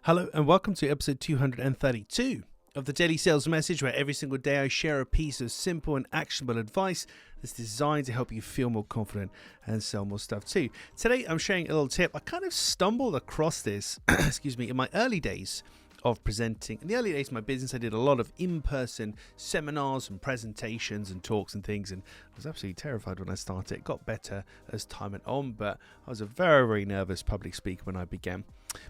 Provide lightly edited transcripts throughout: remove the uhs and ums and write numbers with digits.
Hello and welcome to episode 232 of the Daily Sales Message, where every single day I share a piece of simple and actionable advice that's designed to help you feel more confident and sell more stuff too. Today I'm sharing a little tip. I kind of stumbled across this, in my early days of presenting. In the early days of my business, I did a lot of in-person seminars and presentations and talks and things, and I was absolutely terrified when I started. It got better as time went on, but I was a very, very nervous public speaker when I began.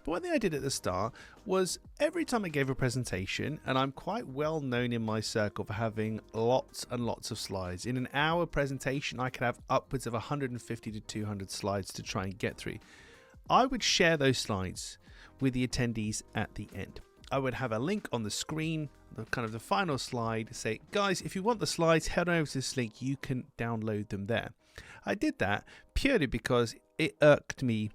But one thing I did at the start was every time I gave a presentation, and I'm quite well known in my circle for having lots and lots of slides. In an hour presentation, I could have upwards of 150 to 200 slides to try and get through. I would share those slides with the attendees at the end. I would have a link on the screen, the final slide, say, guys, if you want the slides, head over to this link, you can download them there. I did that purely because it irked me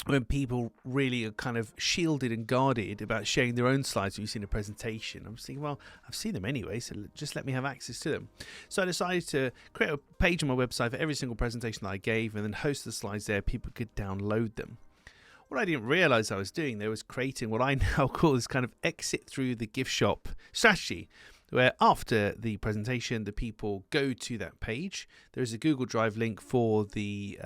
when people really are kind of shielded and guarded about sharing their own slides when you've seen a presentation. I'm just thinking, well, I've seen them anyway, so just let me have access to them. So I decided to create a page on my website for every single presentation that I gave and then host the slides there. People could download them. What I didn't realize I was doing there was creating what I now call this kind of exit through the gift shop strategy, where after the presentation, the people go to that page. There is a Google Drive link for the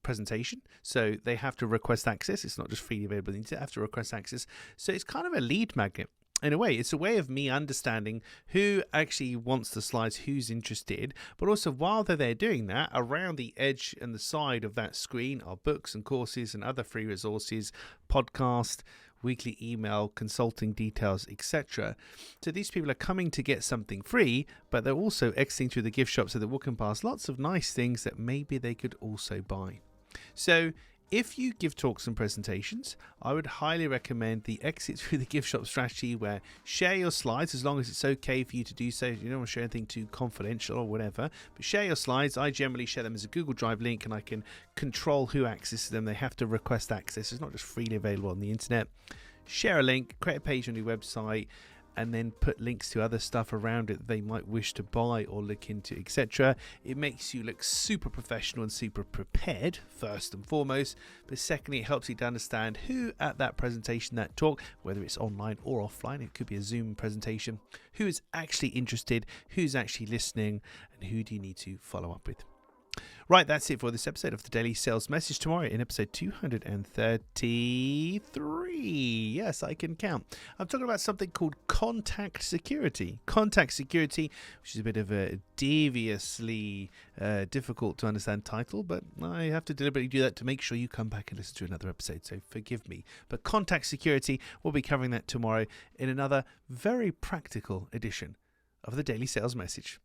presentation, so they have to request access. It's not just freely available, they have to request access. So it's kind of a lead magnet. In a way, it's a way of me understanding who actually wants the slides, who's interested, but also while they're there doing that, around the edge and the side of that screen are books and courses and other free resources, podcast, weekly email, consulting details, etc. So these people are coming to get something free, but they're also exiting through the gift shop, so they're walking past lots of nice things that maybe they could also buy. So if you give talks and presentations, I would highly recommend the exit through the gift shop strategy, where share your slides as long as it's okay for you to do so. You don't want to share anything too confidential or whatever, but share your slides. I generally share them as a Google Drive link, and I can control who accesses them. They have to request access. It's not just freely available on the internet. Share a link, create a page on your website, and then put links to other stuff around it that they might wish to buy or look into, etc. It makes you look super professional and super prepared, first and foremost. But secondly, it helps you to understand who at that presentation, that talk, whether it's online or offline, it could be a Zoom presentation, who is actually interested, who's actually listening, and who do you need to follow up with. Right, that's it for this episode of the Daily Sales Message. Tomorrow in episode 233. Yes, I can count. I'm talking about something called contact security. Contact security, which is a bit of a deviously difficult to understand title, but I have to deliberately do that to make sure you come back and listen to another episode, so forgive me. But contact security, we'll be covering that tomorrow in another very practical edition of the Daily Sales Message.